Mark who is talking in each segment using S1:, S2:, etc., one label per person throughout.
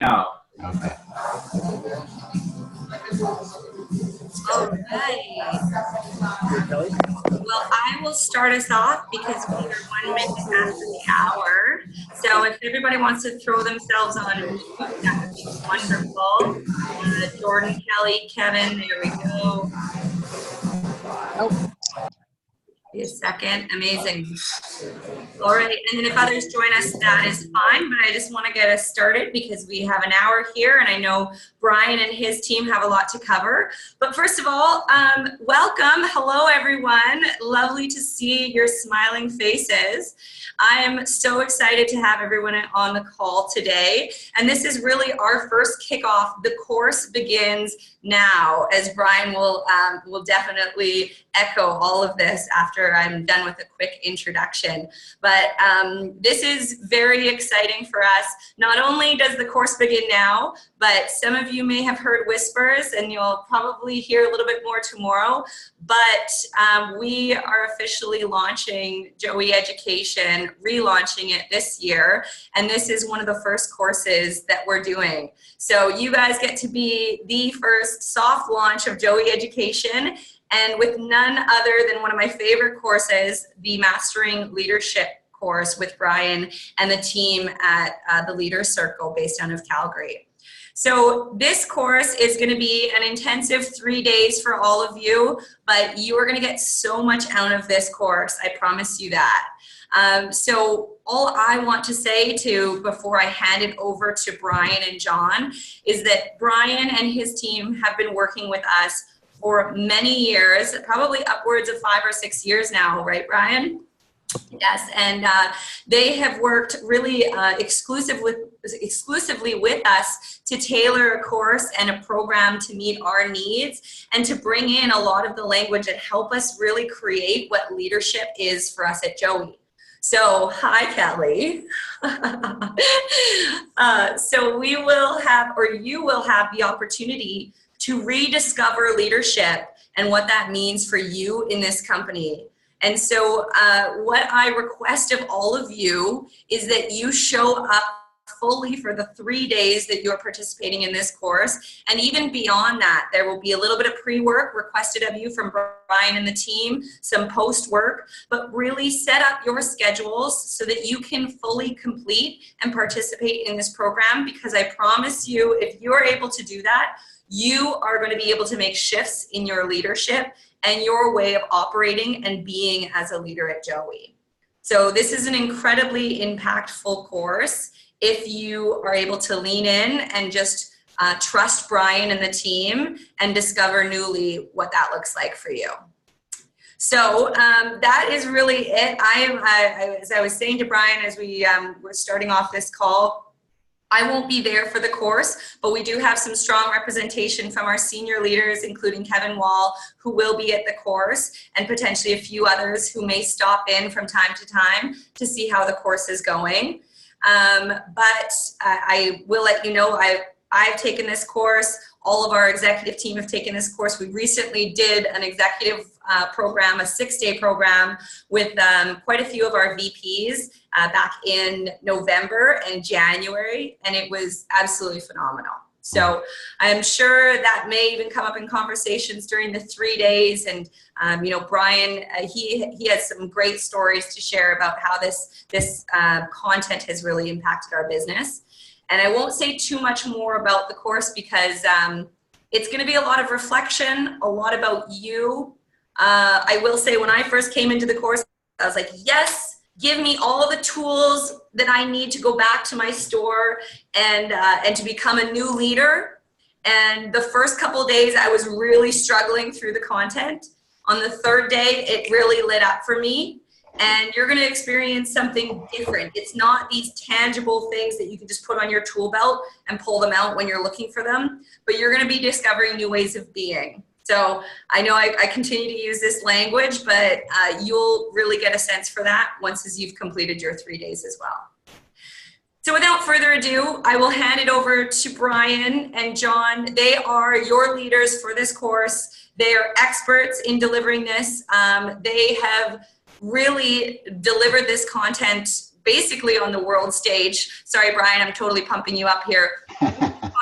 S1: No.
S2: Okay.
S3: All right. Well, I will start us off because we are 1 minute after the hour. So if everybody wants to throw themselves on mute, that would be wonderful. Jordan, Kelly, Kevin, there we go. Oh, a second. Amazing. All right, and then if others join us, that is fine, but I just want to get us started because we have an hour here, and I know Brian and his team have a lot to cover. But first of all, welcome. Hello, everyone. Lovely to see your smiling faces. I am so excited to have everyone on the call today, and this is really our first kickoff. The course begins now, as Brian will definitely echo all of this after I'm done with a quick introduction. But this is very exciting for us. Not only does the course begin now, but some of you may have heard whispers, and you'll probably hear a little bit more tomorrow, but we are officially launching Joey Education, relaunching it this year, and this is one of the first courses that we're doing. So you guys get to be the first soft launch of Joey Education, and with none other than one of my favorite courses, the Mastering Leadership course with Brian and the team at the Leaders Circle based out of Calgary. So this course is going to be an intensive 3 days for all of you, but you are going to get so much out of this course. I promise you that. So all I want to say before I hand it over to Brian and John is that Brian and his team have been working with us for many years, probably upwards of 5 or 6 years now, right, Brian? Yes, and they have worked really exclusively with us to tailor a course and a program to meet our needs and to bring in a lot of the language that help us really create what leadership is for us at Joey. So, hi, Kelly. So we will have, or you will have the opportunity to rediscover leadership and what that means for you in this company. And so what I request of all of you is that you show up fully for the 3 days that you're participating in this course. And even beyond that, there will be a little bit of pre-work requested of you from Brian and the team, some post-work, but really set up your schedules so that you can fully complete and participate in this program, because I promise you, if you're able to do that, you are going to be able to make shifts in your leadership and your way of operating and being as a leader at Joey. So this is an incredibly impactful course if you are able to lean in and just trust Brian and the team and discover newly what that looks like for you. So that is really it. As I was saying to Brian as we were starting off this call, I won't be there for the course, but we do have some strong representation from our senior leaders, including Kevin Wall, who will be at the course, and potentially a few others who may stop in from time to see how the course is going. But I will let you know I've taken this course. All of our executive team have taken this course. We recently did an executive program, a 6-day program with quite a few of our VPs back in November and January, and it was absolutely phenomenal. So I'm sure that may even come up in conversations during the 3 days. And you know, Brian, he has some great stories to share about how this content has really impacted our business. And I won't say too much more about the course because it's going to be a lot of reflection, a lot about you. I will say when I first came into the course, I was like, yes, give me all the tools that I need to go back to my store and to become a new leader. And the first couple of days, I was really struggling through the content. On the 3rd day, it really lit up for me. And you're going to experience something different. It's not these tangible things that you can just put on your tool belt and pull them out when you're looking for them, but you're going to be discovering new ways of being. So I know I continue to use this language, but you'll really get a sense for that once as you've completed your 3 days as well. So without further ado, I will hand it over to Brian and John. They are your leaders for this course. They are experts in delivering this. They have really delivered this content basically on the world stage. Sorry, Brian, I'm totally pumping you up here.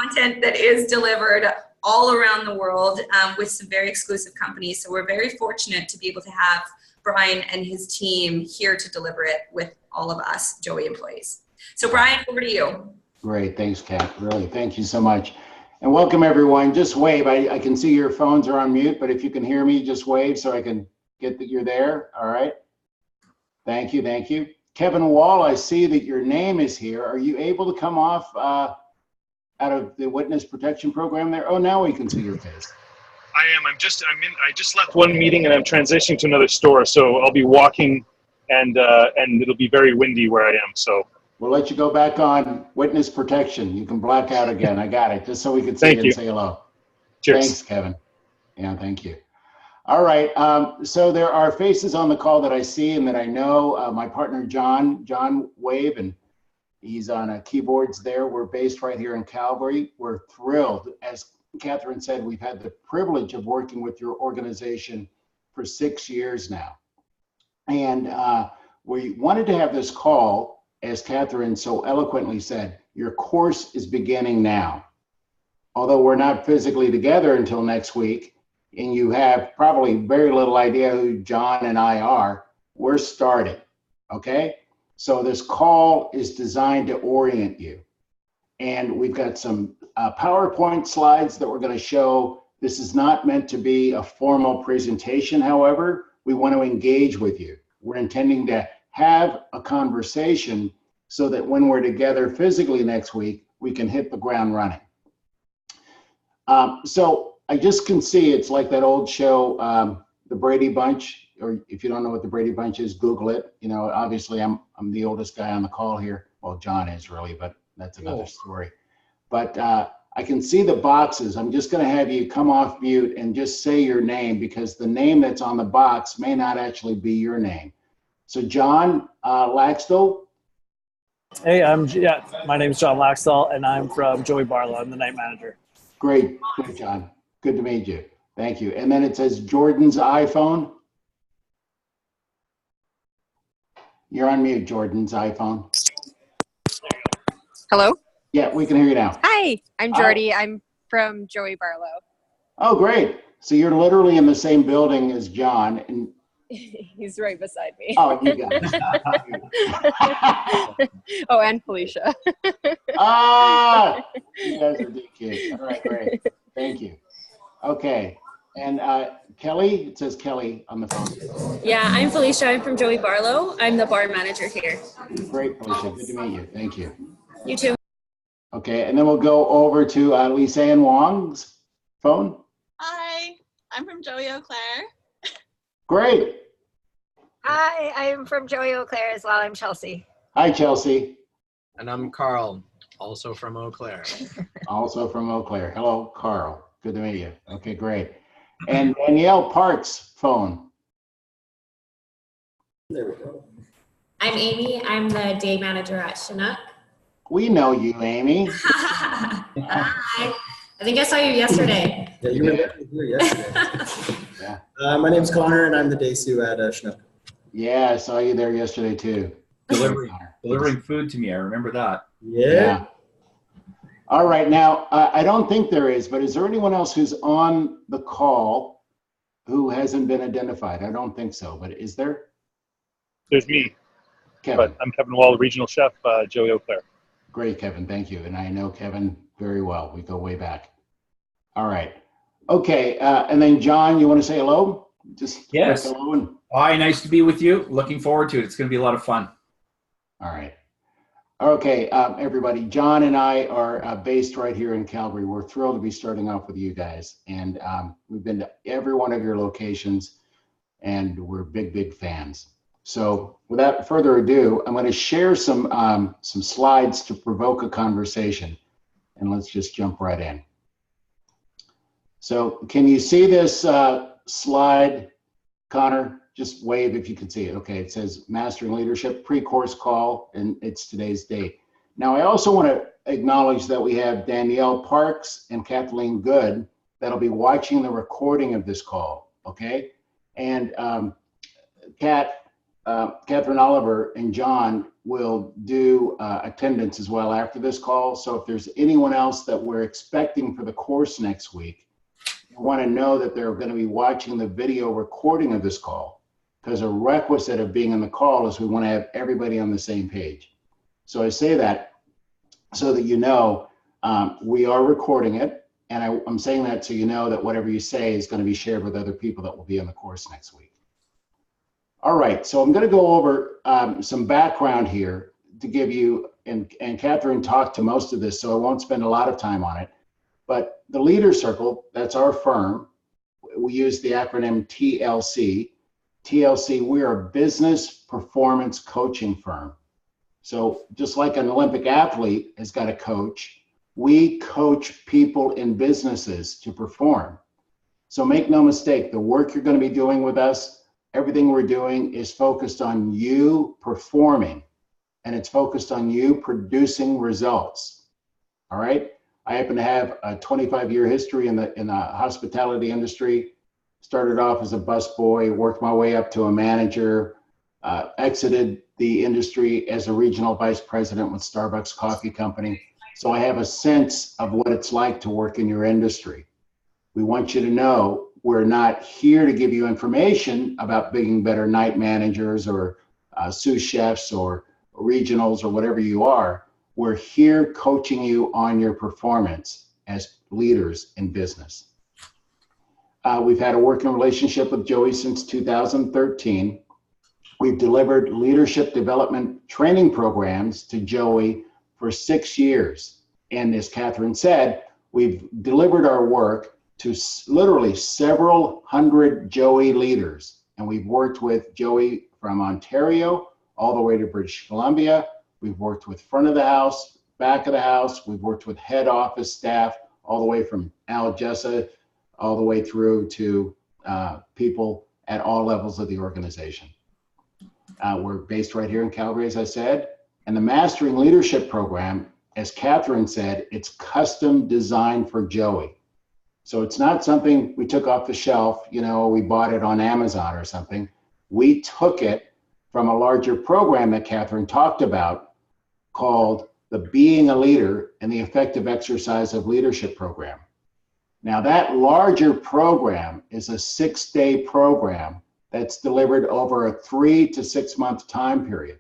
S3: content that is delivered all around the world with some very exclusive companies. So we're very fortunate to be able to have Brian and his team here to deliver it with all of us Joey employees. So Brian, over to you.
S1: Great, thanks, Kat. Really, thank you so much. And welcome everyone. Just wave. I can see your phones are on mute, but if you can hear me, just wave so I can get that you're there. All right. Thank you, thank you. Kevin Wall, I see that your name is here. Are you able to come off out of the witness protection program there? Oh, now we can see your face.
S2: I am. I just left one meeting and I'm transitioning to another store, so I'll be walking, and it'll be very windy where I am. So
S1: we'll let you go back on witness protection. You can black out again. I got it, just so we can see you and say hello.
S2: Cheers.
S1: Thanks, Kevin. Yeah, thank you. All right. So there are faces on the call that I see and that I know. My partner John Wave, and he's on keyboards there. We're based right here in Calgary. We're thrilled. As Catherine said, we've had the privilege of working with your organization for 6 years now. And we wanted to have this call, as Catherine so eloquently said, your course is beginning now. Although we're not physically together until next week, and you have probably very little idea who John and I are, we're starting, okay? So this call is designed to orient you. And we've got some PowerPoint slides that we're going to show. This is not meant to be a formal presentation, however. We want to engage with you. We're intending to have a conversation so that when we're together physically next week, we can hit the ground running. So I just can see it's like that old show, The Brady Bunch, or if you don't know what The Brady Bunch is, Google it. You know, obviously I'm the oldest guy on the call here. Well, John is really, but that's another story. But I can see the boxes. I'm just going to have you come off mute and just say your name, because the name that's on the box may not actually be your name. So John Laxdell.
S4: Hey, my name is John Laxdell, and I'm from Joey Barlow. I'm the night manager.
S1: Great, John. Good to meet you. Thank you. And then it says Jordan's iPhone. You're on mute, Jordan's iPhone.
S5: Hello?
S1: Yeah, we can hear you now.
S5: Hi, I'm Jordy. I'm from Joey Barlow.
S1: Oh, great. So you're literally in the same building as John. And
S5: he's right beside me.
S1: Oh, you got it.
S5: Oh, and Felicia.
S1: You guys are DQ. All right, great. Thank you. Okay. And Kelly, it says Kelly on the phone.
S6: Yeah, I'm Felicia. I'm from Joey Barlow. I'm the bar manager here.
S1: Great, Felicia. Good to meet you. Thank you.
S6: You too.
S1: Okay, and then we'll go over to Lisanne Wong's phone.
S7: Hi, I'm from Joey Eau Claire.
S1: Great.
S8: Hi, I'm from Joey Eau Claire as well. I'm Chelsea.
S1: Hi, Chelsea.
S9: And I'm Carl, also from Eau Claire.
S1: Also from Eau Claire. Hello, Carl. Good to meet you. Okay, great. And Danielle Park's phone.
S9: There we go.
S6: I'm Amy. I'm the day manager at Chinook.
S1: We know you, Amy.
S6: Hi. I think I saw you yesterday.
S9: Yeah, you were definitely here yesterday.
S1: Yeah.
S9: My name's Connor, and I'm the day sous at Chinook.
S1: Yeah, I saw you there yesterday too.
S10: Delivering food to me. I remember that.
S9: Yeah.
S1: All right. Now, I don't think there is, but is there anyone else who's on the call who hasn't been identified? I don't think so, but is there?
S2: There's me.
S1: Kevin.
S2: But I'm Kevin Wall, regional chef, Joey Eau Claire.
S1: Great, Kevin. Thank you. And I know Kevin very well. We go way back. All right. Okay. And then John, you want to say hello? Just
S10: yes.
S1: Hello and...
S10: Hi, nice to be with you. Looking forward to it. It's going to be a lot of fun.
S1: All right. Okay, everybody. John and I are based right here in Calgary. We're thrilled to be starting off with you guys. And we've been to every one of your locations, and we're big fans. So without further ado, I'm going to share some slides to provoke a conversation. And let's just jump right in. So can you see this slide, Connor? Just wave if you can see it. Okay, it says Mastering Leadership pre-course call, and it's today's date. Now, I also want to acknowledge that we have Danielle Parks and Kathleen Good that'll be watching the recording of this call, okay? And Catherine Oliver and John will do attendance as well after this call. So if there's anyone else that we're expecting for the course next week, you want to know that they're going to be watching the video recording of this call, because a requisite of being on the call is we want to have everybody on the same page. So I say that so that you know we are recording it, and I'm saying that so you know that whatever you say is going to be shared with other people that will be on the course next week. All right, so I'm going to go over some background here to give you, and Catherine talked to most of this, so I won't spend a lot of time on it. But the Leader Circle, that's our firm. We use the acronym TLC. TLC, we are a business performance coaching firm. So just like an Olympic athlete has got a coach, we coach people in businesses to perform. So make no mistake, the work you're going to be doing with us, everything we're doing is focused on you performing, and it's focused on you producing results. All right. I happen to have a 25-year history in the hospitality industry. Started off as a busboy, worked my way up to a manager, exited the industry as a regional vice president with Starbucks Coffee Company. So I have a sense of what it's like to work in your industry. We want you to know we're not here to give you information about being better night managers or sous chefs or regionals or whatever you are. We're here coaching you on your performance as leaders in business. We've had a working relationship with Joey since 2013. We've delivered leadership development training programs to Joey for 6 years. And as Catherine said, we've delivered our work to literally several hundred Joey leaders. And we've worked with Joey from Ontario all the way to British Columbia. We've worked with front of the house, back of the house. We've worked with head office staff all the way from Al Jessa all the way through to people at all levels of the organization. We're based right here in Calgary, as I said. And the Mastering Leadership Program, as Catherine said, it's custom designed for Joey. So it's not something we took off the shelf, you know, we bought it on Amazon or something. We took it from a larger program that Catherine talked about called the Being a Leader and the Effective Exercise of Leadership Program. Now that larger program is a 6-day program that's delivered over a 3 to 6 month time period.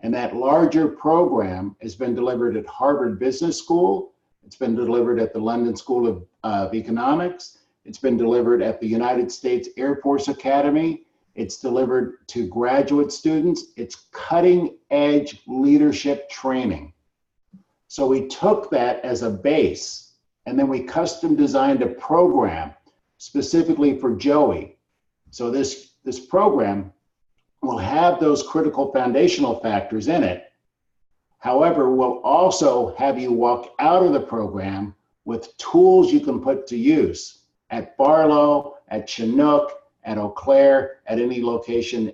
S1: And that larger program has been delivered at Harvard Business School. It's been delivered at the London School of Economics. It's been delivered at the United States Air Force Academy. It's delivered to graduate students. It's cutting edge leadership training. So we took that as a base, and then we custom designed a program specifically for Joey. So this program will have those critical foundational factors in it. However, we'll also have you walk out of the program with tools you can put to use at Barlow, at Chinook, at Eau Claire, at any location.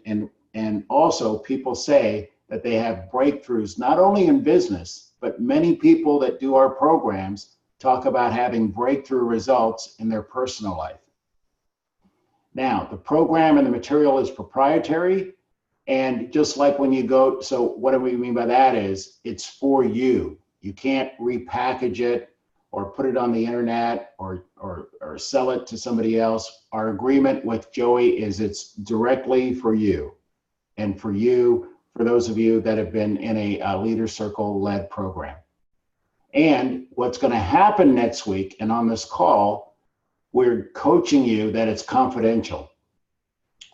S1: And also people say that they have breakthroughs, not only in business, but many people that do our programs talk about having breakthrough results in their personal life. Now, the program and the material is proprietary. And just like when you go, so what do we mean by that is it's for you. You can't repackage it or put it on the internet or sell it to somebody else. Our agreement with Joey is it's directly for you, and for you, for those of you that have been in a Leader Circle led program. And what's going to happen next week and on this call, we're coaching you that it's confidential.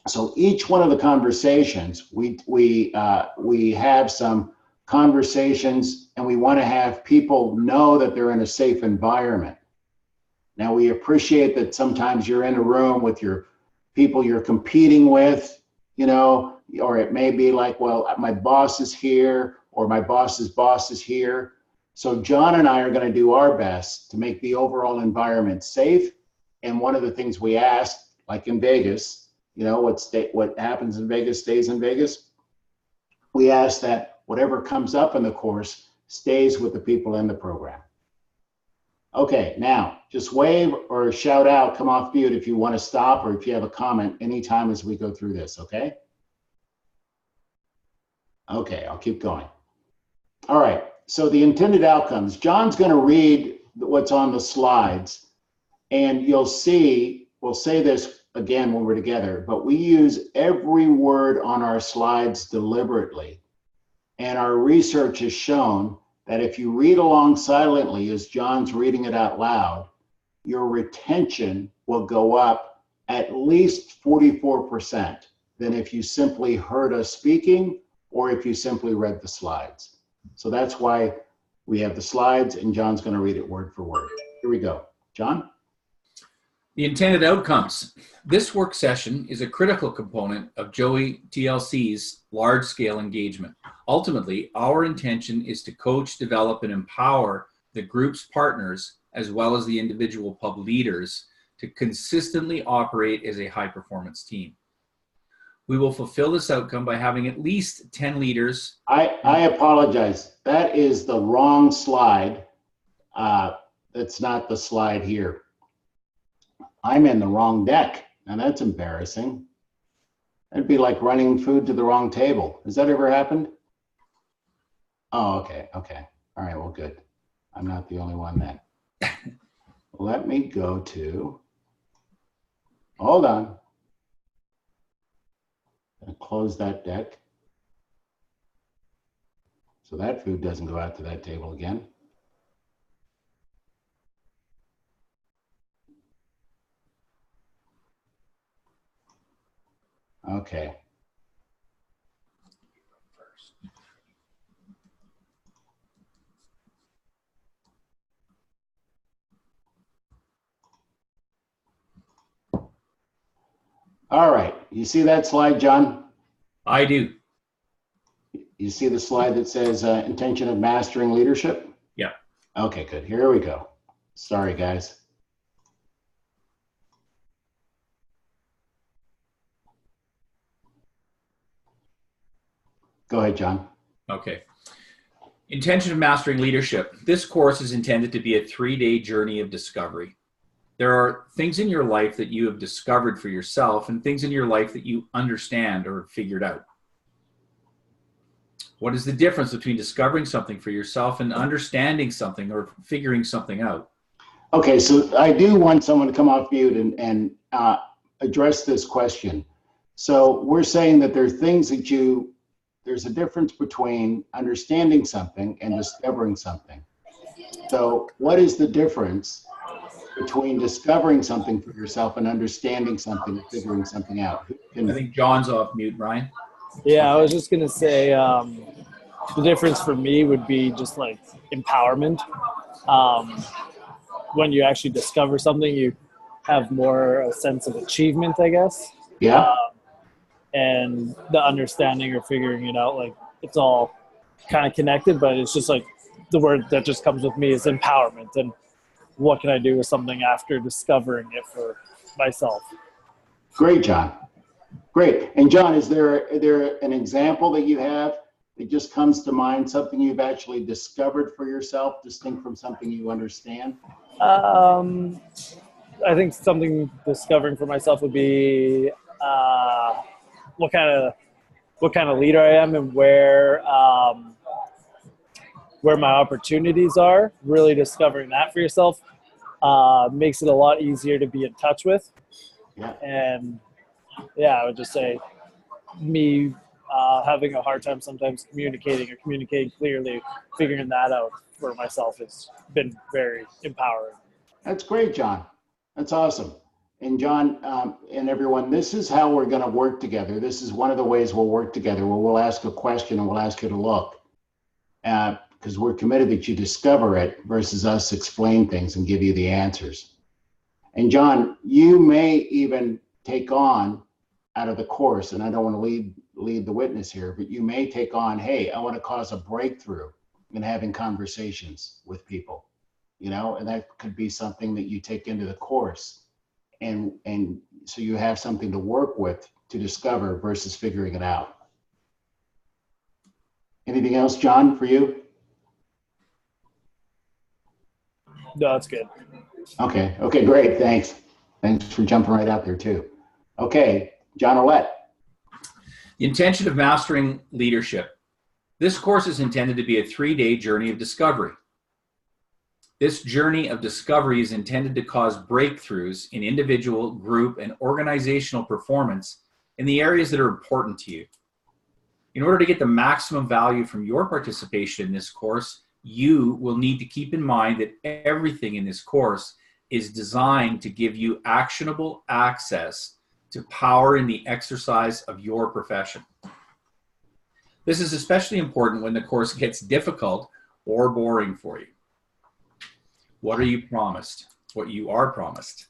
S1: So each one of the conversations, we have some conversations, and we want to have people know that they're in a safe environment. Now, we appreciate that sometimes you're in a room with your people you're competing with, you know, or it may be like, well, my boss is here or my boss's boss is here. So John and I are going to do our best to make the overall environment safe. And one of the things we ask, like in Vegas, you know, what happens in Vegas stays in Vegas. We ask that whatever comes up in the course stays with the people in the program. Okay, now just wave or shout out, come off mute if you want to stop or if you have a comment anytime as we go through this, okay? Okay, I'll keep going. All right, so the intended outcomes. John's going to read what's on the slides, and you'll see, we'll say this again when we're together, but we use every word on our slides deliberately. And our research has shown that if you read along silently as John's reading it out loud, your retention will go up at least 44% than if you simply heard us speaking or if you simply read the slides. So that's why we have the slides, and John's going to read it word for word. Here we go. John?
S10: The intended outcomes. This work session is a critical component of Joey TLC's large-scale engagement. Ultimately, our intention is to coach, develop, and empower the group's partners as well as the individual pub leaders to consistently operate as a high-performance team. We will fulfill this outcome by having at least 10 leaders.
S1: I apologize. That is the wrong slide. That's not the slide here. I'm in the wrong deck. Now that's embarrassing. That'd be like running food to the wrong table. Has that ever happened? Oh, okay. Okay. All right. Well, good. I'm not the only one then. Let me go to, hold on. Gonna close that deck. So that food doesn't go out to that table again. Okay. All right. You see that slide, John?
S10: I do.
S1: You see the slide that says intention of mastering leadership?
S10: Yeah.
S1: Okay, good. Here we go. Sorry, guys. Go ahead, John.
S10: Okay. Intention of mastering leadership. This course is intended to be a 3-day journey of discovery. There are things in your life that you have discovered for yourself and things in your life that you understand or figured out. What is the difference between discovering something for yourself and understanding something or figuring something out?
S1: Okay, so I do want someone to come off mute and address this question. So we're saying that there are things that there's a difference between understanding something and discovering something. So what is the difference between discovering something for yourself and understanding something and figuring something out?
S10: I think John's off mute, Brian.
S4: Yeah, I was just going to say the difference for me would be just like empowerment. When you actually discover something, you have more a sense of achievement, I guess.
S1: Yeah.
S4: And the understanding or figuring it out, like it's all kind of connected, but it's just like the word that just comes with me is empowerment. And what can I do with something after discovering it for myself?
S1: Great, John. Great. And John, is there an example that you have that just comes to mind, something you've actually discovered for yourself, distinct from something you understand?
S4: I think something discovering for myself would be what kind of leader I am and where my opportunities are. Really discovering that for yourself makes it a lot easier to be in touch with.
S1: Yeah.
S4: And yeah, I would just say me having a hard time sometimes communicating clearly, figuring that out for myself has been very empowering.
S1: That's great, John. That's awesome. And John and everyone, this is how we're going to work together. This is one of the ways we'll work together, where we'll ask a question and we'll ask you to look, because we're committed that you discover it versus us explain things and give you the answers. And John, you may even take on out of the course, and I don't want to lead the witness here, but you may take on, hey, I want to cause a breakthrough in having conversations with people, and that could be something that you take into the course. And so you have something to work with to discover versus figuring it out. Anything else, John, for you?
S4: No, that's good.
S1: Okay, great, thanks. Thanks for jumping right out there too. Okay, John Ouellette.
S10: The intention of mastering leadership. This course is intended to be a 3-day journey of discovery. This journey of discovery is intended to cause breakthroughs in individual, group, and organizational performance in the areas that are important to you. In order to get the maximum value from your participation in this course, you will need to keep in mind that everything in this course is designed to give you actionable access to power in the exercise of your profession. This is especially important when the course gets difficult or boring for you. What are you promised? What you are promised.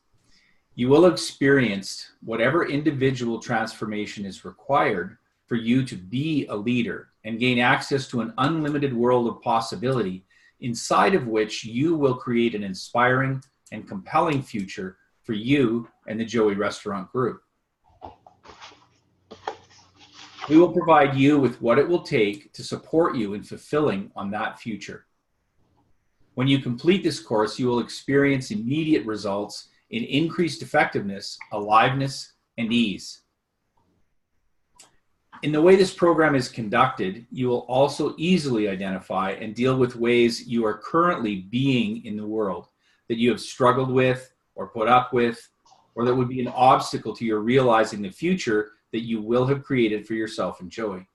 S10: You will have experienced whatever individual transformation is required for you to be a leader and gain access to an unlimited world of possibility inside of which you will create an inspiring and compelling future for you and the Joey Restaurant Group. We will provide you with what it will take to support you in fulfilling on that future. When you complete this course, you will experience immediate results in increased effectiveness, aliveness, and ease. In the way this program is conducted, you will also easily identify and deal with ways you are currently being in the world that you have struggled with or put up with, or that would be an obstacle to your realizing the future that you will have created for yourself and Joey.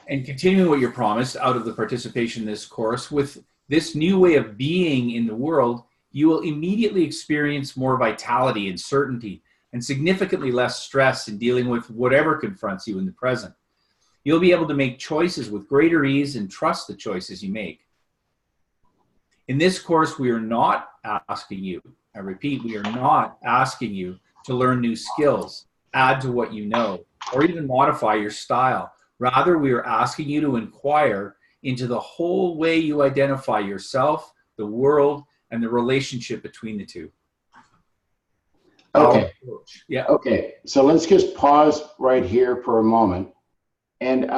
S10: And continuing what you're promised out of the participation in this course, with this new way of being in the world, you will immediately experience more vitality and certainty and significantly less stress in dealing with whatever confronts you in the present. You'll be able to make choices with greater ease and trust the choices you make. In this course, we are not asking you, I repeat, we are not asking you to learn new skills, add to what you know, or even modify your style. Rather, we are asking you to inquire into the whole way you identify yourself, the world, and the relationship between the two.
S1: Okay.
S10: Yeah.
S1: Okay. So let's just pause right here for a moment. And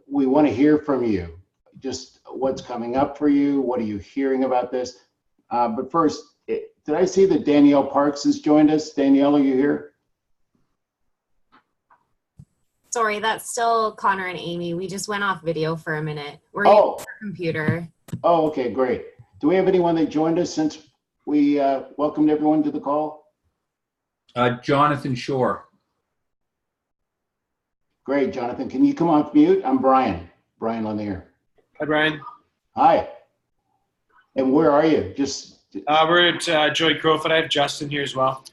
S1: we want to hear from you. Just what's coming up for you? What are you hearing about this? But first, did I see that Danielle Parks has joined us? Danielle, are you here?
S11: Sorry, that's still Connor and Amy. We just went off video for a minute. We're
S1: Oh.
S11: using our computer.
S1: Oh, okay, great. Do we have anyone that joined us since we welcomed everyone to the call?
S10: Jonathan Shore.
S1: Great, Jonathan. Can you come off mute? I'm Brian Lanier.
S12: Hi, Brian.
S1: Hi. And where are you?
S12: We're at Joey Crowfoot. I have Justin here as well.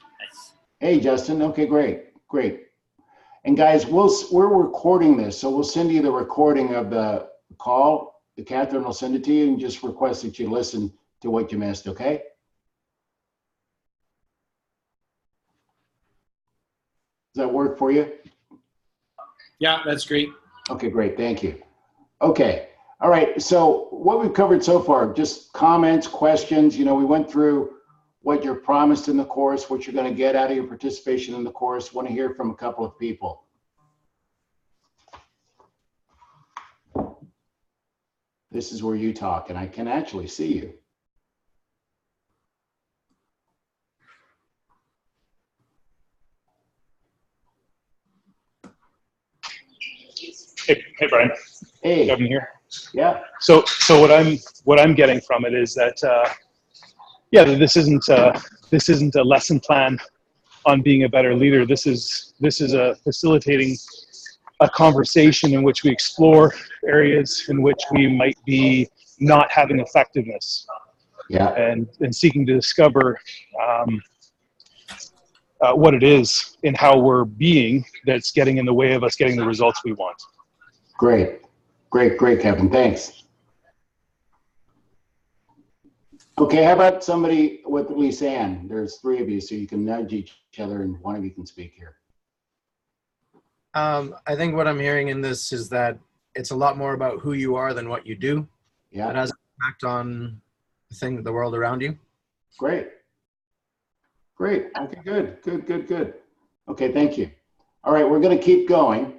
S1: Hey, Justin. Okay, great. And guys, we're recording this, so we'll send you the recording of the call. Catherine will send it to you and just request that you listen to what you missed, okay? Does that work for you?
S12: Yeah, that's great.
S1: Okay, great. Thank you. Okay. All right. So what we've covered so far, just comments, questions. We went through what you're promised in the course, what you're going to get out of your participation in the course. Want to hear from a couple of people. This is where you talk, and I can actually see you.
S2: Hey, Brian.
S1: Hey.
S2: Kevin here.
S1: Yeah.
S2: So what I'm getting from it is that this isn't a lesson plan on being a better leader. This is a facilitating a conversation in which we explore areas in which we might be not having effectiveness.
S1: Yeah.
S2: And seeking to discover what it is in how we're being that's getting in the way of us getting the results we want.
S1: Great, Kevin. Thanks. Okay, how about somebody with Lisa Ann? There's three of you, so you can nudge each other and one of you can speak here.
S9: I think what I'm hearing in this is that it's a lot more about who you are than what you do.
S1: Yeah.
S9: It has an impact on the world around you.
S1: Great. Okay, good. Okay, thank you. All right, we're going to keep going.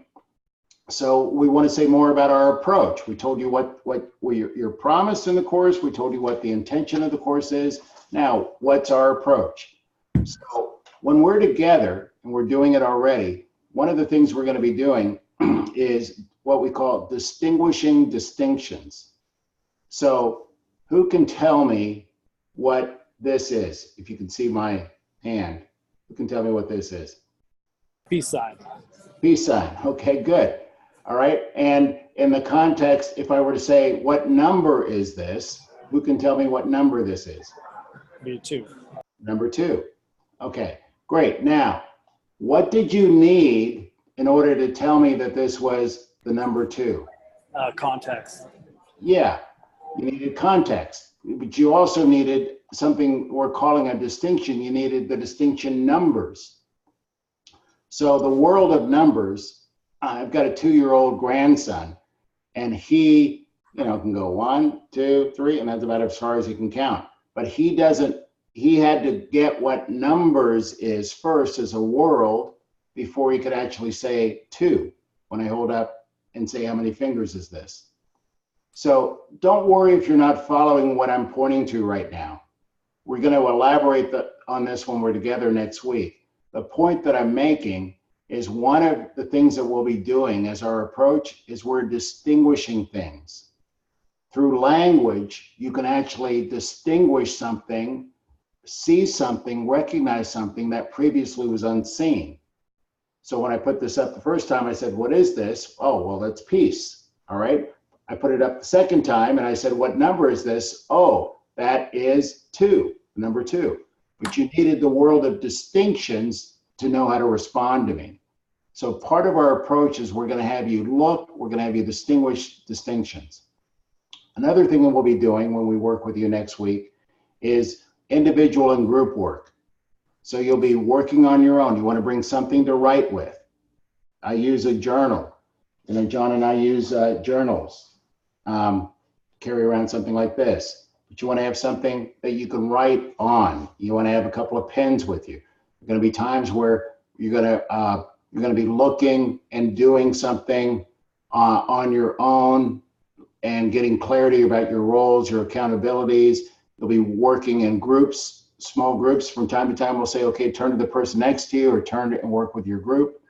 S1: So we want to say more about our approach. We told you what you're promised in the course. We told you what the intention of the course is. Now, what's our approach? So when we're together, and we're doing it already, one of the things we're going to be doing is what we call distinguishing distinctions. So who can tell me what this is? If you can see my hand, who can tell me what this is?
S4: Peace sign.
S1: Peace sign. Okay, good. All right. And in the context, if I were to say, what number is this? Who can tell me what number this is?
S4: Me too.
S1: Number 2. Okay, great. Now, what did you need in order to tell me that this was the number 2?
S4: Context.
S1: Yeah, you needed context, but you also needed something we're calling a distinction. You needed the distinction numbers. So the world of numbers, I've got a 2-year-old grandson, and he, can go 1, 2, 3, and that's about as far as he can count. But he had to get what numbers is first as a world before he could actually say 2 when I hold up and say, how many fingers is this? So don't worry if you're not following what I'm pointing to right now. We're going to elaborate on this when we're together next week. The point that I'm making is one of the things that we'll be doing as our approach is we're distinguishing things. Through language, you can actually distinguish something, see something, recognize something that previously was unseen. So when I put this up the first time, I said, what is this? Oh, well, that's peace. All right. I put it up the second time and I said, what number is this? Oh, that is 2, number 2. But you needed the world of distinctions to know how to respond to me. So part of our approach is we're going to have you look, we're going to have you distinguish distinctions. Another thing that we'll be doing when we work with you next week is individual and group work. So you'll be working on your own. You want to bring something to write with. I use a journal. John and I use journals. Carry around something like this. But you want to have something that you can write on. You want to have a couple of pens with you. There are going to be times where you're going to be looking and doing something on your own and getting clarity about your roles, your accountabilities. You'll be working in groups, small groups. From time to time, we'll say, okay, turn to the person next to you or turn and work with your group.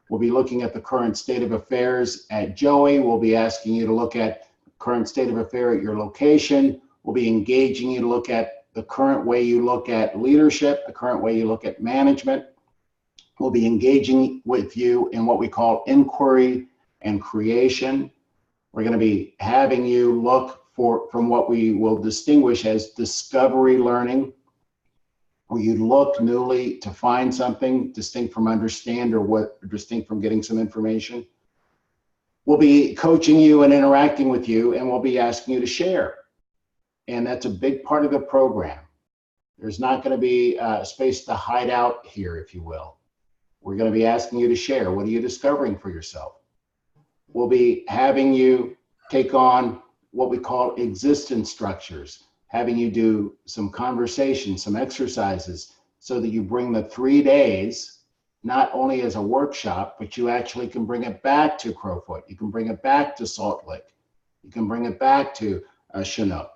S1: We'll be looking at the current state of affairs at Joey. We'll be asking you to look at current state of affair at your location. We'll be engaging you to look at the current way you look at leadership, the current way you look at management. We'll be engaging with you in what we call inquiry and creation. We're going to be having you look from what we will distinguish as discovery learning, where you look newly to find something distinct from understand or distinct from getting some information. We'll be coaching you and interacting with you, and we'll be asking you to share. And that's a big part of the program. There's not going to be a space to hide out here, if you will. We're going to be asking you to share. What are you discovering for yourself? We'll be having you take on what we call existence structures, having you do some conversation, some exercises, so that you bring the 3 days, not only as a workshop, but you actually can bring it back to Crowfoot. You can bring it back to Salt Lake. You can bring it back to Chinook.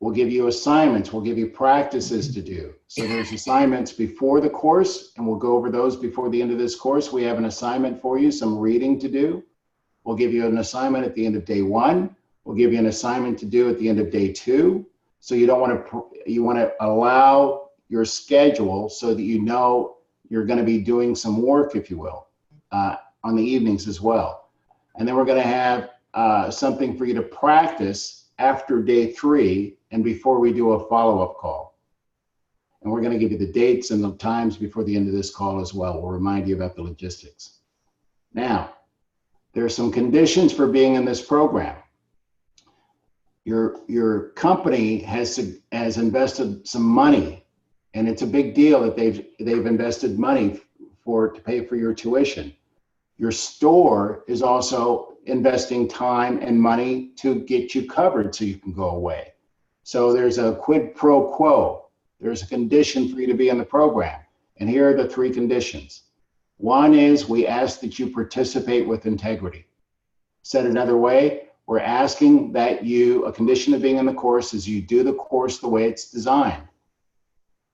S1: We'll give you assignments. We'll give you practices to do. So there's assignments before the course, and we'll go over those before the end of this course. We have an assignment for you, some reading to do. We'll give you an assignment at the end of day 1. We'll give you an assignment to do at the end of day 2. So you want to allow your schedule so that you know you're going to be doing some work, if you will, on the evenings as well. And then we're going to have something for you to practice after day 3 and before we do a follow-up call. And we're going to give you the dates and the times before the end of this call as well. We'll remind you about the logistics. Now, there are some conditions for being in this program. Your company has invested some money, and it's a big deal that they've invested money to pay for your tuition. Your store is also investing time and money to get you covered so you can go away. So there's a quid pro quo. There's a condition for you to be in the program. And here are the 3 conditions. One is we ask that you participate with integrity. Said another way, we're asking that a condition of being in the course is you do the course the way it's designed,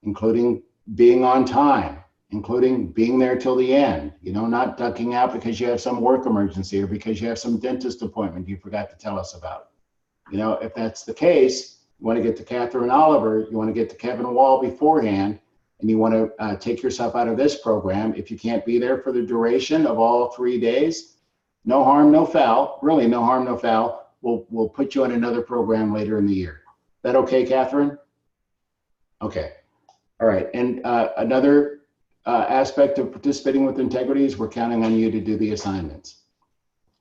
S1: including being on time, including being there till the end, not ducking out because you have some work emergency or because you have some dentist appointment you forgot to tell us about. If that's the case, you want to get to Catherine Oliver, you want to get to Kevin Wall beforehand, and you want to take yourself out of this program. If you can't be there for the duration of all 3 days, no harm, no foul, really no harm, no foul. We'll put you on another program later in the year. Is that okay, Catherine? Okay. All right. And another aspect of participating with integrity is we're counting on you to do the assignments.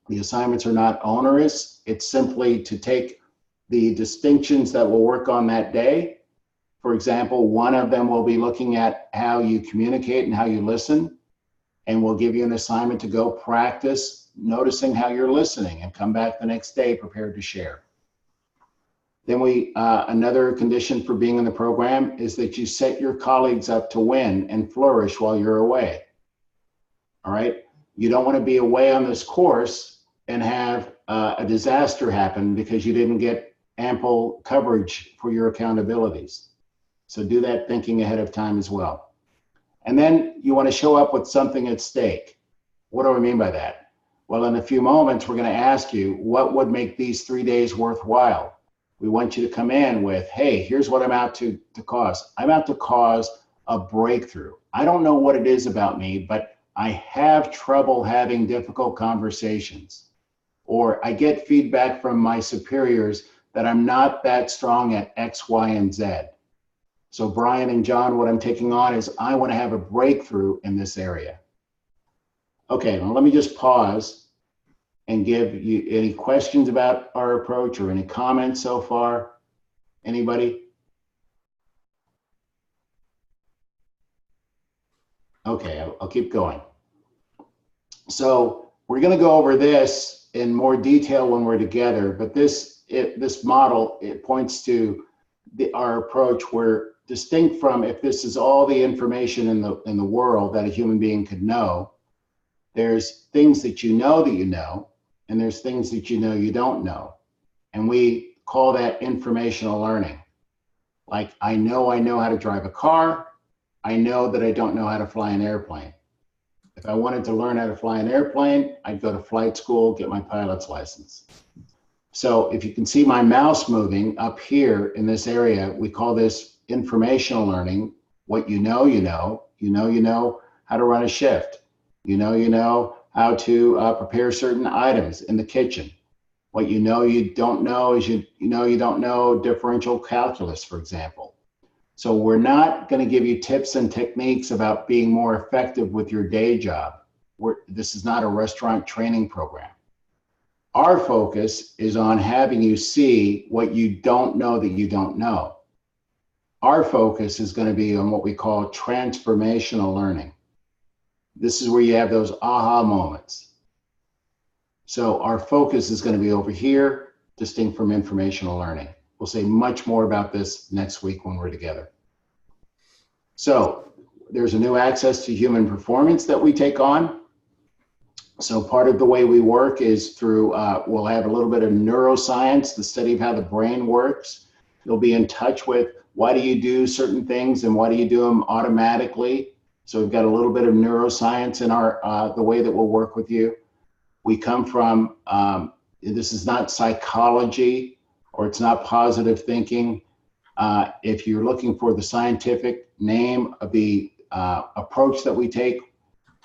S1: The assignments are not onerous. It's simply to take the distinctions that we'll work on that day. For example, one of them will be looking at how you communicate and how you listen. And we'll give you an assignment to go practice noticing how you're listening and come back the next day prepared to share. Then another condition for being in the program is that you set your colleagues up to win and flourish while you're away. All right. You don't want to be away on this course and have a disaster happen because you didn't get ample coverage for your accountabilities. So do that thinking ahead of time as well. And then you want to show up with something at stake. What do I mean by that? Well, in a few moments, we're going to ask you what would make these 3 days worthwhile. We want you to come in with, hey, here's what I'm out to cause. I'm out to cause a breakthrough. I don't know what it is about me, but I have trouble having difficult conversations. Or I get feedback from my superiors that I'm not that strong at X, Y, and Z. So Brian and John, what I'm taking on is I want to have a breakthrough in this area. Okay, now let me just pause and give you any questions about our approach or any comments so far. Anybody? Okay, I'll keep going. So we're going to go over this in more detail when we're together, but this model, it points to our approach where distinct from if this is all the information in the world that a human being could know, there's things that you know, and there's things that you don't know. And we call that informational learning. Like, I know how to drive a car. I know that I don't know how to fly an airplane. If I wanted to learn how to fly an airplane, I'd go to flight school, get my pilot's license. So if you can see my mouse moving up here in this area, we call this informational learning. What you know how to run a shift. You know how to prepare certain items in the kitchen. What you don't know is you don't know differential calculus, for example. So we're not going to give you tips and techniques about being more effective with your day job. This is not a restaurant training program. Our focus is on having you see what you don't know that you don't know. Our focus is going to be on what we call transformational learning. This is where you have those aha moments. So our focus is going to be over here, distinct from informational learning. We'll say much more about this next week when we're together. So there's a new access to human performance that we take on. So part of the way we work is through, we'll have a little bit of neuroscience, the study of how the brain works. You'll be in touch with why do you do certain things and why do you do them automatically. So we've got a little bit of neuroscience in our the way that we'll work with you. We come from, this is not psychology or it's not positive thinking. If you're looking for the scientific name of the approach that we take,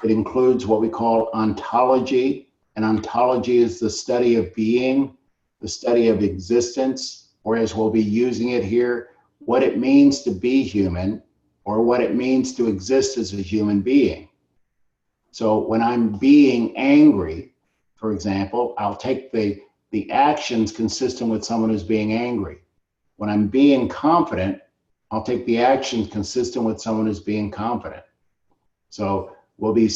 S1: it includes what we call ontology. And ontology is the study of being, the study of existence, whereas we'll be using it here, what it means to be human or what it means to exist as a human being. So when I'm being angry, for example, I'll take the actions consistent with someone who's being angry. When I'm being confident, I'll take the actions consistent with someone who's being confident. So we'll be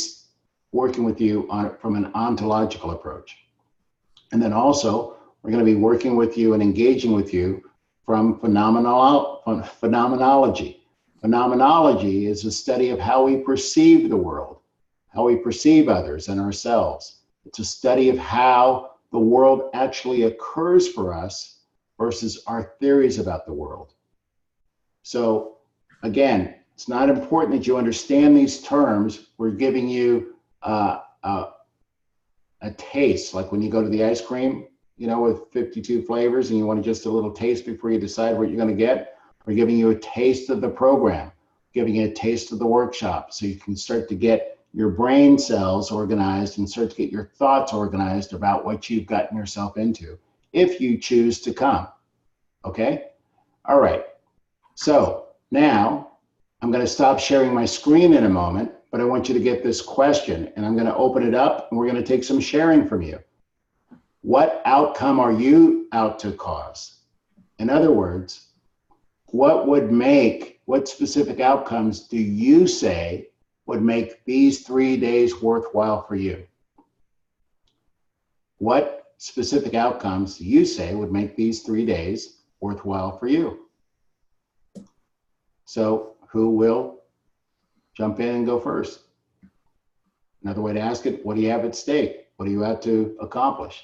S1: working with you from an ontological approach. And then also, we're going to be working with you and engaging with you from phenomenology. Phenomenology is a study of how we perceive the world, how we perceive others and ourselves. It's a study of how the world actually occurs for us versus our theories about the world. So again, It's not important that you understand these terms. We're giving you a taste, like when you go to the ice cream, you know, with 52 flavors and you want just a little taste before you decide what you're going to get. We're giving you a taste of the program, giving you a taste of the workshop so you can start to get your brain cells organized and start to get your thoughts organized about what you've gotten yourself into, if you choose to come. Okay? All right. So now I'm going to stop sharing my screen in a moment, but I want you to get this question, and I'm going to open it up and we're going to take some sharing from you. What outcome are you out to cause? In other words, what specific outcomes do you say would make these 3 days worthwhile for you? What specific outcomes do you say would make these 3 days worthwhile for you? So who will jump in and go first? Another way to ask it, what do you have at stake? What are you out to accomplish?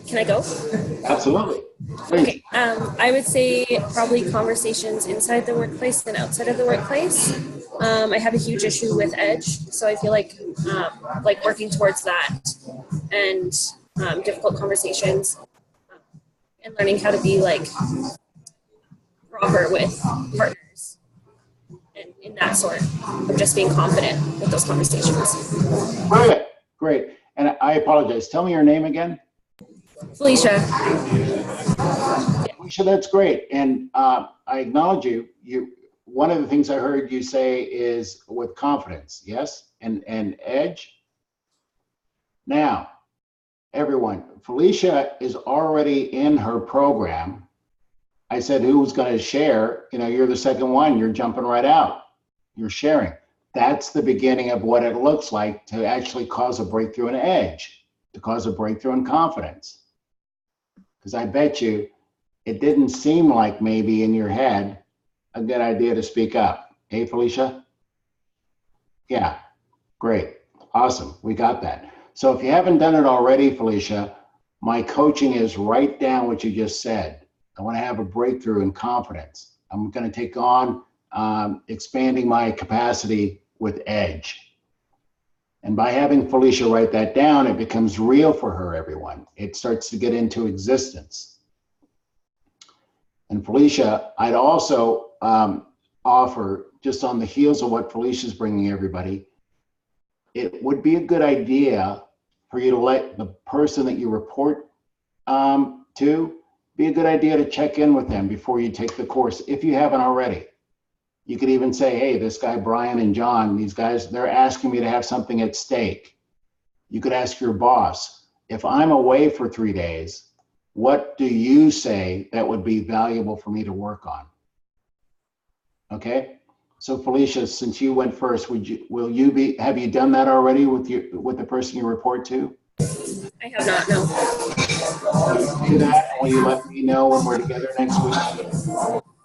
S13: Can I go?
S1: Absolutely.
S13: Okay. I would say probably conversations inside the workplace and outside of the workplace. I have a huge issue with edge, so I feel like working towards that and difficult conversations and learning how to be like proper with partners and in that sort of just being confident with those conversations.
S1: Great, great. And I apologize. Tell me your name again.
S13: Felicia.
S1: Felicia, that's great. And I acknowledge you. One of the things I heard you say is with confidence, yes? And edge. Now, everyone, Felicia is already in her program. I said, who's going to share? You know, you're the second one. You're jumping right out. You're sharing. That's the beginning of what it looks like to actually cause a breakthrough in edge, to cause a breakthrough in confidence. Because I bet you it didn't seem like maybe in your head a good idea to speak up. Hey, Felicia? Yeah, great. Awesome. We got that. So if you haven't done it already, Felicia, my coaching is write down what you just said. I want to have a breakthrough in confidence. I'm going to take on expanding my capacity with edge. And by having Felicia write that down, it becomes real for her, everyone. It starts to get into existence. And Felicia, I'd also offer, just on the heels of what Felicia's bringing everybody, it would be a good idea for you to let the person that you report to, be a good idea to check in with them before you take the course, if you haven't already. You could even say, hey, this guy, Brian and John, these guys, they're asking me to have something at stake. You could ask your boss, if I'm away for 3 days, what do you say that would be valuable for me to work on? Okay, so Felicia, since you went first, have you done that already with the person you report to?
S13: I have not, no.
S1: Will you do that? Will you let me know when we're together next week?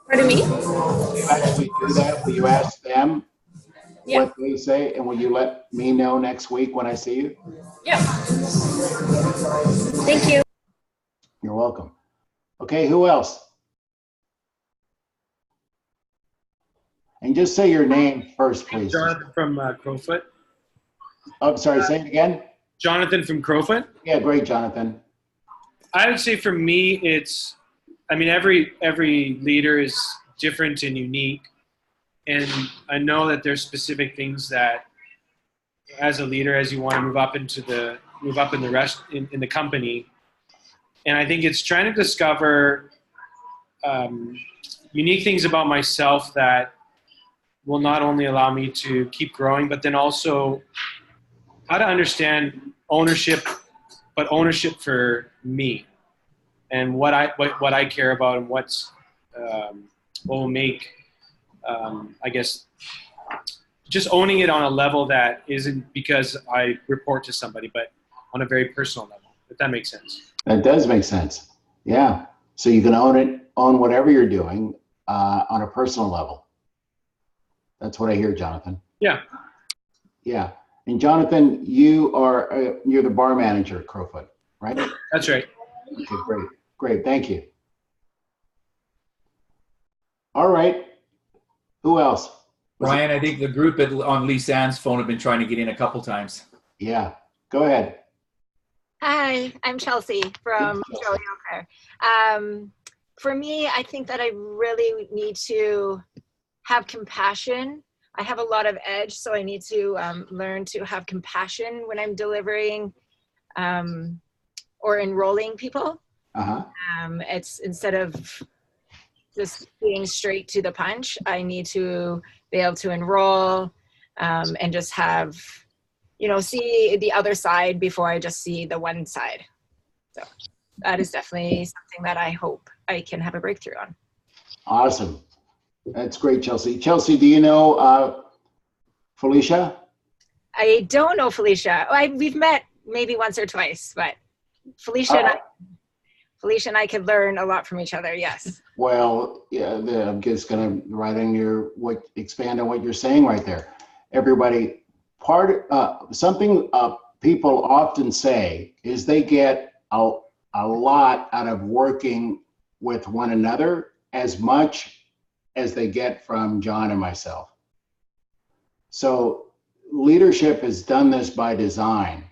S13: Pardon me?
S1: Will you actually do that? Will you ask them what they say? And will you let me know next week when I see you?
S13: Yeah. Thank you.
S1: You're welcome. Okay, who else? And just say your name first, please.
S12: Jonathan from Crowfoot.
S1: Oh, I'm sorry, say it again.
S12: Jonathan from Crowfoot.
S1: Yeah, great, Jonathan.
S12: I would say for me, it's, I mean, every leader is different and unique. And I know that there's specific things that as a leader, as you want to move up in the company. And I think it's trying to discover unique things about myself that will not only allow me to keep growing, but then also how to understand ownership, but ownership for me and what I care about and what will make, I guess, just owning it on a level that isn't because I report to somebody, but on a very personal level, if that makes sense.
S1: That does make sense. Yeah. So you can own whatever you're doing on a personal level. That's what I hear, Jonathan.
S12: Yeah.
S1: Yeah. And Jonathan, you're the bar manager at Crowfoot, right?
S12: That's right.
S1: Okay, great. Great. Thank you. All right. Who else?
S10: Brian, I think the group on Lisanne's phone have been trying to get in a couple times.
S1: Yeah. Go ahead.
S8: Hi, I'm Chelsea from Joey O'Clair. For me, I think that I really need to have compassion. I have a lot of edge, so I need to learn to have compassion when I'm delivering or enrolling people. It's instead of just being straight to the punch, I need to be able to enroll and just have, see the other side before I just see the one side. So that is definitely something that I hope I can have a breakthrough on.
S1: Awesome. That's great, Chelsea. Chelsea, do you know Felicia?
S8: I don't know Felicia. We've met maybe once or twice, but Felicia and I could learn a lot from each other. Yes.
S1: Well, yeah, I'm just going to write in expand on what you're saying right there. Everybody, something people often say is they get a lot out of working with one another as much as they get from John and myself. So leadership has done this by design.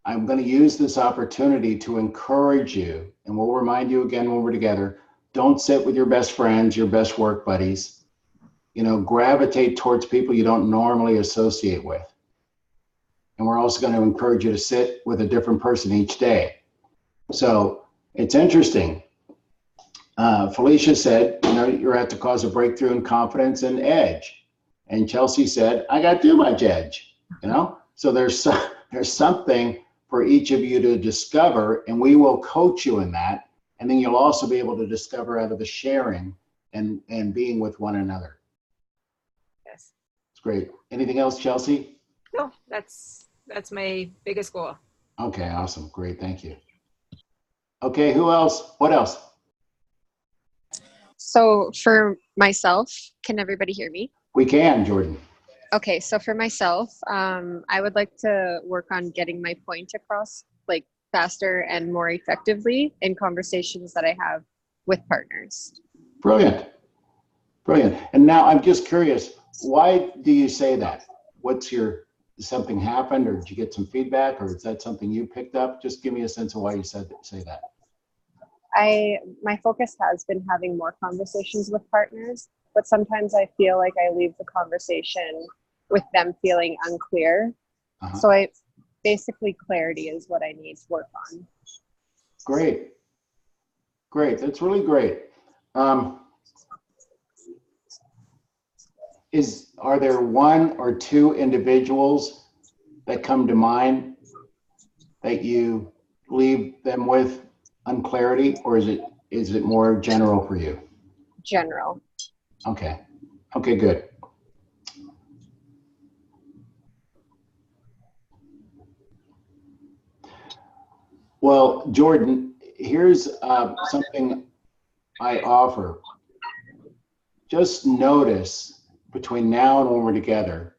S1: I'm going to use this opportunity to encourage you, and we'll remind you again when we're together, don't sit with your best friends, your best work buddies. Gravitate towards people you don't normally associate with. And we're also going to encourage you to sit with a different person each day. So it's interesting. Felicia said, you're at to cause a breakthrough in confidence and edge. And Chelsea said, I got too much edge, So there's something for each of you to discover, and we will coach you in that. And then you'll also be able to discover out of the sharing and being with one another.
S8: Yes.
S1: It's great. Anything else, Chelsea?
S8: No, that's my biggest goal.
S1: Okay, awesome. Great. Thank you. Okay, who else? What else?
S5: So for myself, can everybody hear me?
S1: We can, Jordan.
S5: Okay, so for myself, I would like to work on getting my point across faster and more effectively in conversations that I have with partners.
S1: Brilliant. Brilliant. And now I'm just curious, why do you say that? Did something happen, or did you get some feedback, or is that something you picked up? Just give me a sense of why you say that.
S5: My focus has been having more conversations with partners, but sometimes I feel like I leave the conversation with them feeling unclear. So basically clarity is what I need to work on.
S1: Great. That's really great. Are there one or two individuals that come to mind that you leave them with unclarity, or is it more general for you?
S5: General.
S1: Okay, good. Well, Jordan, here's something I offer. Just notice between now and when we're together,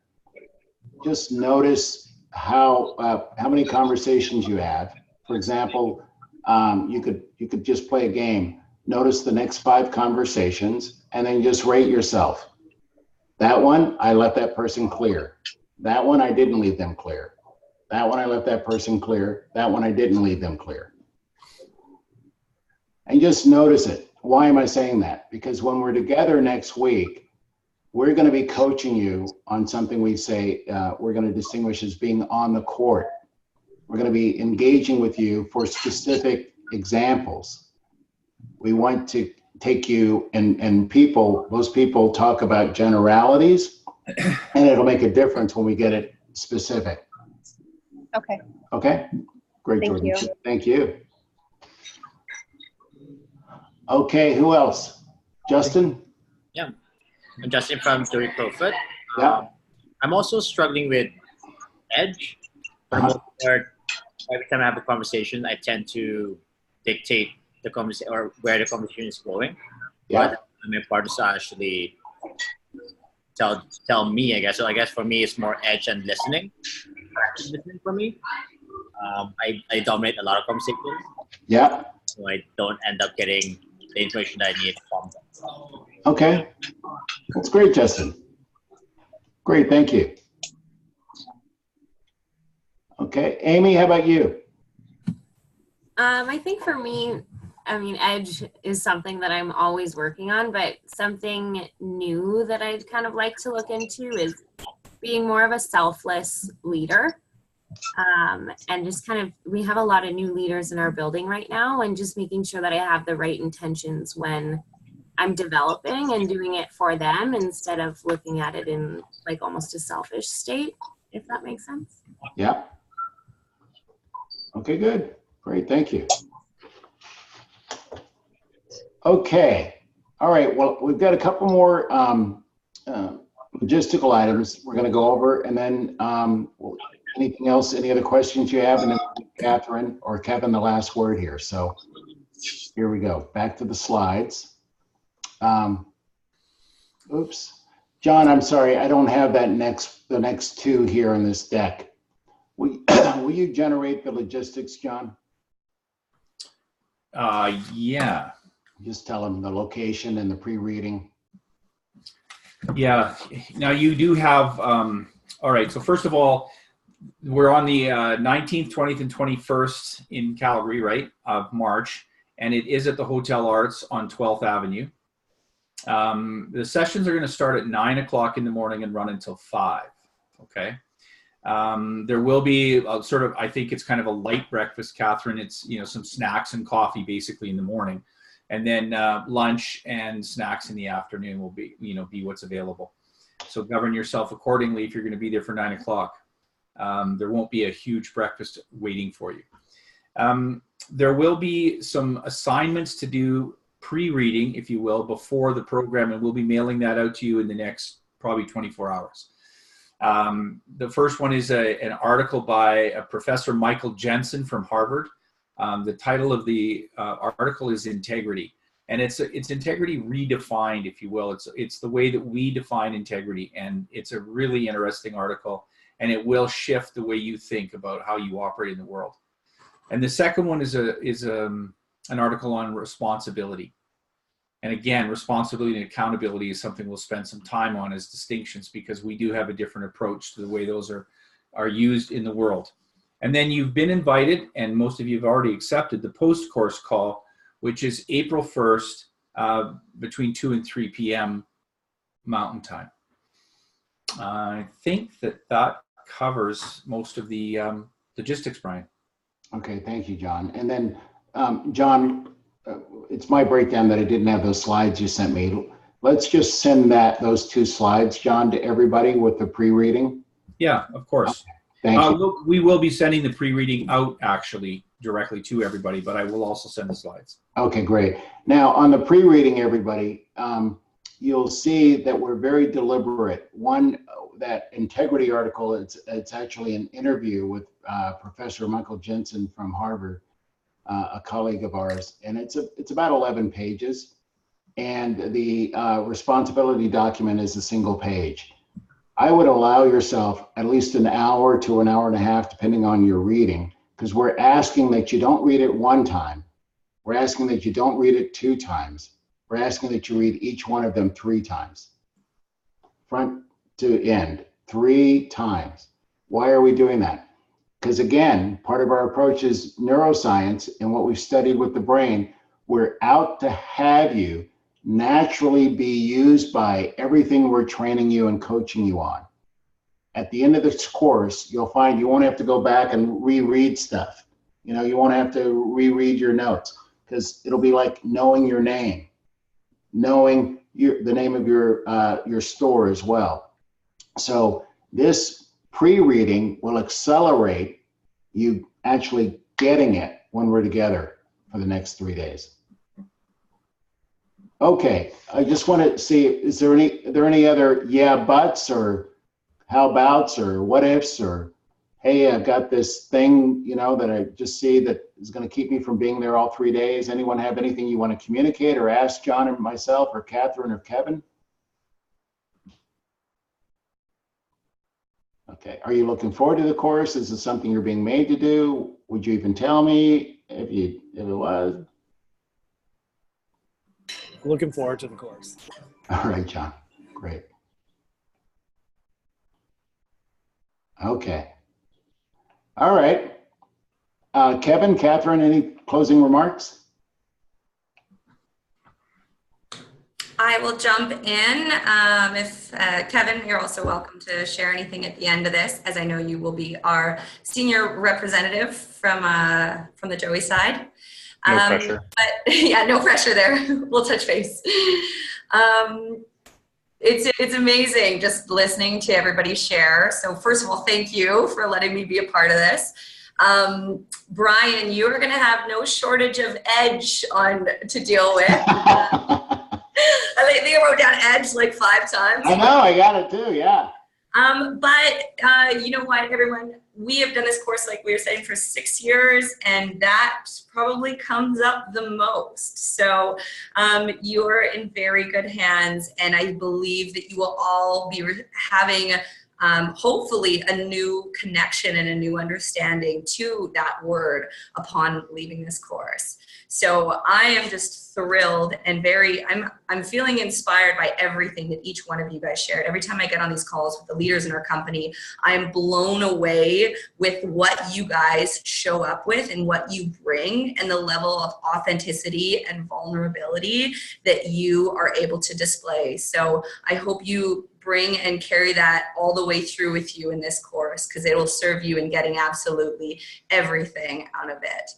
S1: just notice how many conversations you have. For example, you could just play a game. Notice the next 5 conversations and then just rate yourself. That one, I let that person clear. That one, I didn't leave them clear. That one, I let that person clear. That one, I didn't leave them clear. And just notice it. Why am I saying that? Because when we're together next week, we're going to be coaching you on something we say we're going to distinguish as being on the court. We're going to be engaging with you for specific examples. We want to take you and most people talk about generalities, and it'll make a difference when we get it specific. Okay. Great, Jordan.
S5: Thank you.
S1: Thank you. Okay, who else? Justin?
S14: Yeah, I'm Justin from Joey Profit.
S1: Yeah.
S14: I'm also struggling with edge. For the most part, every time I have a conversation, I tend to dictate the conversation or where the conversation is going.
S1: Yeah.
S14: But my partners actually tell me, I guess. So I guess for me, it's more edge and listening. Listening for me. I dominate a lot of conversations.
S1: Yeah.
S14: so I don't end up getting the information that I need from them.
S1: Okay. That's great, Justin. Great, thank you. Okay, Amy, how about you?
S11: I think for me, I mean, edge is something that I'm always working on, but something new that I'd kind of like to look into is being more of a selfless leader. And just kind of, we have a lot of new leaders in our building right now, and just making sure that I have the right intentions when I'm developing and doing it for them instead of looking at it in like almost a selfish state, if that makes sense.
S1: Yeah. Okay, good. Great, thank you. Okay. All right, well, we've got a couple more logistical items we're going to go over, and then anything else, any other questions you have, and then Catherine or Kevin, the last word here. So here we go. Back to the slides. Oops. John, I'm sorry, I don't have that the next two here in this deck. Will you generate the logistics, John?
S10: Yeah.
S1: Just tell them the location and the pre-reading.
S10: Yeah. Now you do have, all right. So first of all, we're on the 19th, 20th, and 21st in Calgary, right, of March. And it is at the Hotel Arts on 12th Avenue. The sessions are going to start at 9 o'clock in the morning and run until 5. Okay. There will be a sort of, I think it's kind of a light breakfast, Catherine. It's, you know, some snacks and coffee basically in the morning. And then lunch and snacks in the afternoon will be, you know, be what's available. So govern yourself accordingly if you're going to be there for 9 o'clock. There won't be a huge breakfast waiting for you. There will be some assignments to do pre-reading, if you will, before the program, and we'll be mailing that out to you in the next probably 24 hours. The first one is an article by Professor Michael Jensen from Harvard. The title of the article is Integrity, and it's integrity redefined, if you will. It's the way that we define integrity, and it's a really interesting article, and it will shift the way you think about how you operate in the world. And the second one is an article on responsibility. And again, responsibility and accountability is something we'll spend some time on as distinctions, because we do have a different approach to the way those are used in the world. And then you've been invited, and most of you have already accepted the post-course call, which is April 1st between 2 and 3 p.m. Mountain Time. I think that covers most of the logistics, Brian.
S1: Okay, thank you, John. And then, John, it's my breakdown that I didn't have those slides you sent me. Let's just send those 2 slides, John, to everybody with the pre-reading.
S10: Yeah, of course.
S1: Okay, thank you.
S10: We will be sending the pre-reading out actually directly to everybody, but I will also send the slides.
S1: Okay, great. Now on the pre-reading, everybody, you'll see that we're very deliberate. One, that integrity article, it's actually an interview with Professor Michael Jensen from Harvard, a colleague of ours, and it's about 11 pages, and the responsibility document is a single page. I would allow yourself at least an hour to an hour and a half, depending on your reading, because we're asking that you don't read it 1 time. We're asking that you don't read it 2 times. We're asking that you read each one of them 3 times. Front to end, 3 times. Why are we doing that? Because again, part of our approach is neuroscience and what we've studied with the brain. We're out to have you naturally be used by everything we're training you and coaching you on. At the end of this course, you'll find you won't have to go back and reread stuff. You know, you won't have to reread your notes, because it'll be like knowing your name, knowing the name of your store as well. So this pre-reading will accelerate you actually getting it when we're together for the next 3 days. Okay, I just want to see, is there any other yeah buts or how abouts or what ifs or hey, I've got this thing, you know, that I just see that is going to keep me from being there all 3 days. Anyone have anything you want to communicate or ask John or myself or Catherine or Kevin? Okay, are you looking forward to the course? Is it something you're being made to do? Would you even tell me? if it was.
S4: Looking forward to the course.
S1: All right, John. Great. Okay. All right. Kevin, Catherine, any closing remarks?
S3: I will jump in. If Kevin, you're also welcome to share anything at the end of this, as I know you will be our senior representative from the Joey side.
S2: No pressure.
S3: But yeah, no pressure there. We'll touch base. It's amazing just listening to everybody share. So first of all, thank you for letting me be a part of this. Brian, you are going to have no shortage of edge to deal with. I think I wrote down edge like 5 times.
S1: I know, I got it too, yeah.
S3: But you know what, everyone? We have done this course, like we were saying, for 6 years, and that probably comes up the most. So you're in very good hands, and I believe that you will all be having hopefully a new connection and a new understanding to that word upon leaving this course. So I am just thrilled and I'm feeling inspired by everything that each one of you guys shared. Every time I get on these calls with the leaders in our company, I'm blown away with what you guys show up with and what you bring and the level of authenticity and vulnerability that you are able to display. So I hope you bring and carry that all the way through with you in this course, because it will serve you in getting absolutely everything out of it.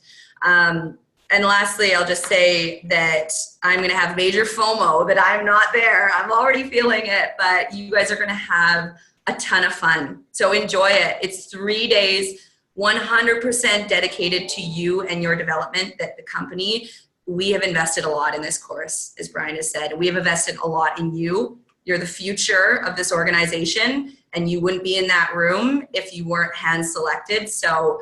S3: And lastly, I'll just say that I'm going to have major FOMO that I'm not there. I'm already feeling it, but you guys are going to have a ton of fun. So enjoy it. It's 3 days, 100% dedicated to you and your development. That the company, we have invested a lot in this course, as Brian has said. We have invested a lot in you. You're the future of this organization, and you wouldn't be in that room if you weren't hand selected. So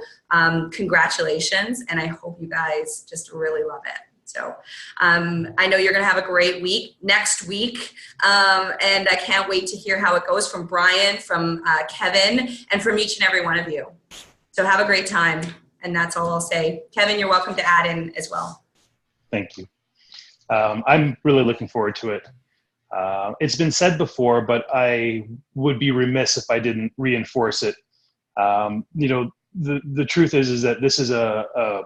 S3: congratulations, and I hope you guys just really love it. So I know you're going to have a great week next week, and I can't wait to hear how it goes from Brian, from Kevin, and from each and every one of you. So have a great time, and that's all I'll say. Kevin, you're welcome to add in as well.
S2: Thank you. I'm really looking forward to it. It's been said before, but I would be remiss if I didn't reinforce it. You know, the truth is that this is a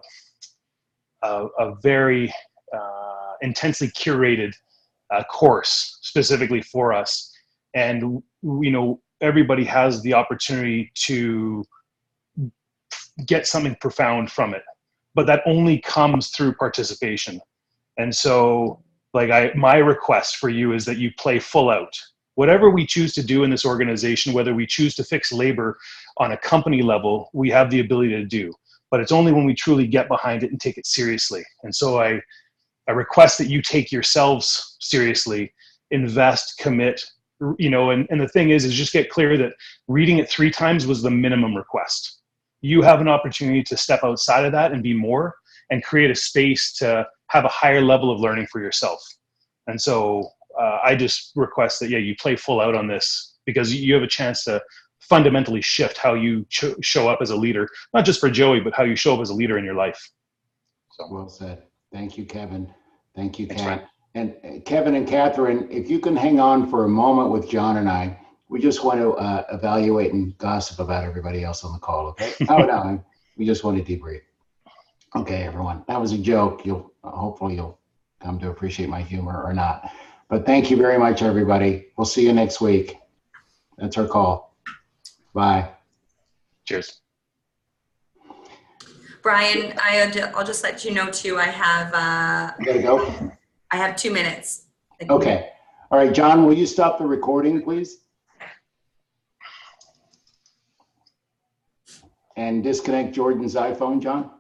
S2: very intensely curated course specifically for us, and you know, everybody has the opportunity to get something profound from it, but that only comes through participation. And so, like, my request for you is that you play full out. Whatever we choose to do in this organization, whether we choose to fix labor on a company level, we have the ability to do. But it's only when we truly get behind it and take it seriously. And so I request that you take yourselves seriously, invest, commit, you know, and the thing is just get clear that reading it 3 times was the minimum request. You have an opportunity to step outside of that and be more, and create a space to have a higher level of learning for yourself. And so I just request that, yeah, you play full out on this, because you have a chance to fundamentally shift how you show up as a leader, not just for Joey, but how you show up as a leader in your life. So.
S1: Well said. Thank you, Kevin. Thank you, Kat. And Kevin and Catherine, if you can hang on for a moment with John and I, we just want to evaluate and gossip about everybody else on the call, okay? Oh, no, we just want to debrief. Okay, everyone, that was a joke. Hopefully you'll come to appreciate my humor or not. But thank you very much, everybody. We'll see you next week. That's our call. Bye.
S2: Cheers.
S3: Brian, I'll just let you know too, I have
S1: You gotta go?
S3: I have 2 minutes.
S1: Okay. All right, John, will you stop the recording, please? And disconnect Jordan's iPhone, John?